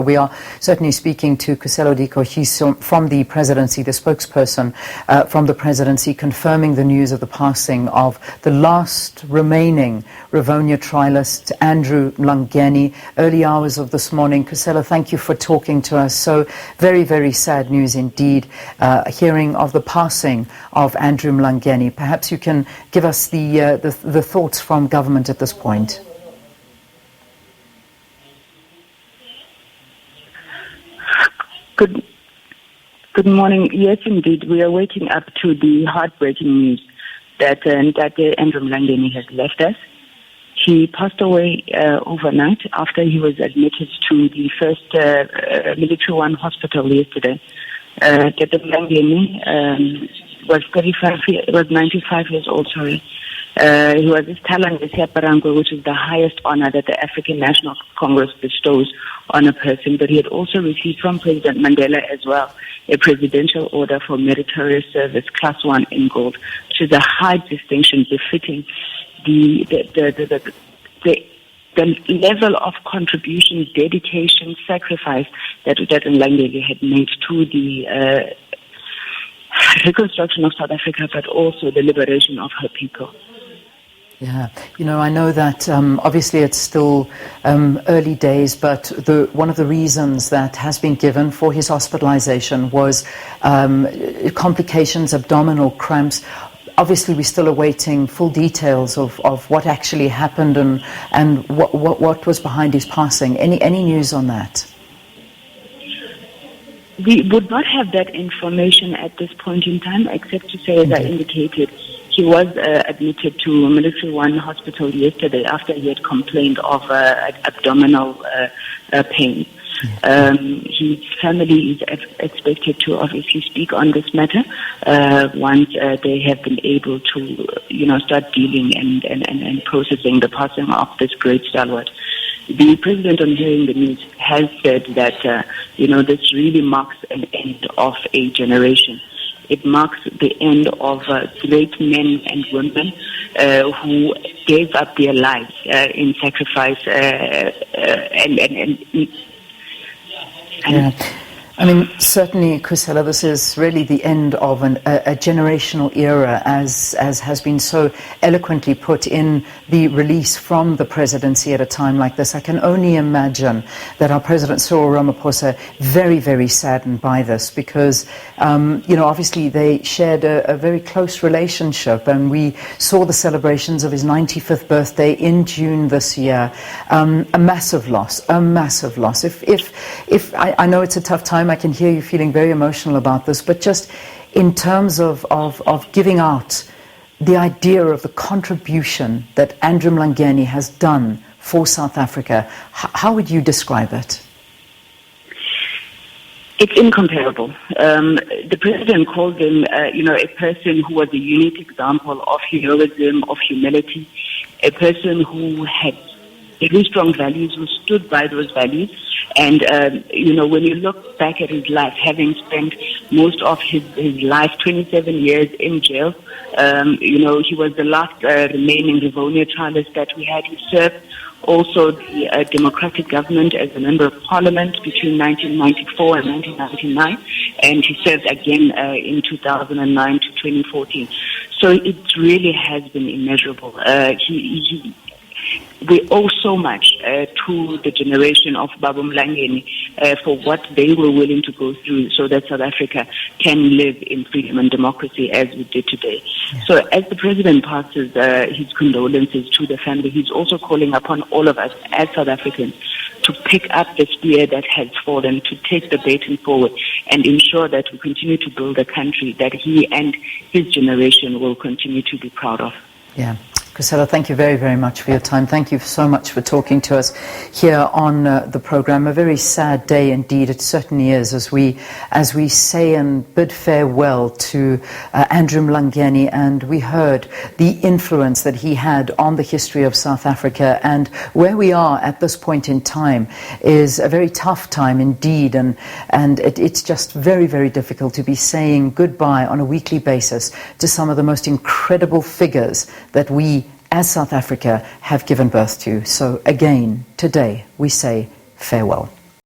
We are certainly speaking to Khusela Diko. She's from the presidency, the spokesperson from the presidency, confirming the news of the passing of the last remaining Rivonia trialist, Andrew Mlangeni, early hours of this morning. Khusela, thank you for talking to us. So very, very sad news indeed, hearing of the passing of Andrew Mlangeni. Perhaps you can give us the thoughts from government at this point. Good morning. Yes, indeed. We are waking up to the heartbreaking news that Andrew Mlangeni has left us. He passed away overnight after he was admitted to the first Military One hospital yesterday. Dr. Mlangeni was 95 years old, sorry. He was his Talanga, which is the highest honor that the African National Congress bestows on a person. But he had also received from President Mandela as well a presidential order for meritorious service, Class 1 in gold, which is a high distinction befitting the level of contribution, dedication, sacrifice that Mlangeni had made to the reconstruction of South Africa, but also the liberation of her people. Yeah, you know, I know that obviously it's still early days, but one of the reasons that has been given for his hospitalization was complications, abdominal cramps. Obviously, we're still awaiting full details of what actually happened and what was behind his passing. Any news on that? We would not have that information at this point in time, except to say, as I indicated, he was admitted to Military One hospital yesterday after he had complained of abdominal pain. His family is expected to obviously speak on this matter once they have been able to, start dealing and processing the passing of this great stalwart. The president, on hearing the news, has said that this really marks an end of a generation. It marks the end of great men and women who gave up their lives in sacrifice Yeah. I mean, certainly, Khusela, this is really the end of a generational era, as has been so eloquently put in the release from the presidency at a time like this. I can only imagine that our President Cyril Ramaphosa very, very saddened by this because, obviously they shared a very close relationship, and we saw the celebrations of his 95th birthday in June this year. A massive loss. If I know it's a tough time, I can hear you feeling very emotional about this, but just in terms of giving out the idea of the contribution that Andrew Mlangeni has done for South Africa, how would you describe it? It's incomparable. The president called him, a person who was a unique example of heroism, of humility, a person who had very strong values, who stood by those values. And, when you look back at his life, having spent most of his life, 27 years in jail, he was the last remaining Rivonia trialist that we had. He served also the democratic government as a member of parliament between 1994 and 1999, and he served again in 2009 to 2014. So it really has been immeasurable. We owe so much to the generation of Babu Mlangeni for what they were willing to go through so that South Africa can live in freedom and democracy as we did today. Yeah. So as the president passes his condolences to the family, he's also calling upon all of us as South Africans to pick up the spear that has fallen, to take the baton forward and ensure that we continue to build a country that he and his generation will continue to be proud of. Yeah. Khusela, thank you very, very much for your time. Thank you so much for talking to us here on the program. A very sad day indeed. It certainly is, as we say and bid farewell to Andrew Mlangeni, and we heard the influence that he had on the history of South Africa. And where we are at this point in time is a very tough time indeed, and it's just very, very difficult to be saying goodbye on a weekly basis to some of the most incredible figures that we as South Africa have given birth to. So again, today we say farewell.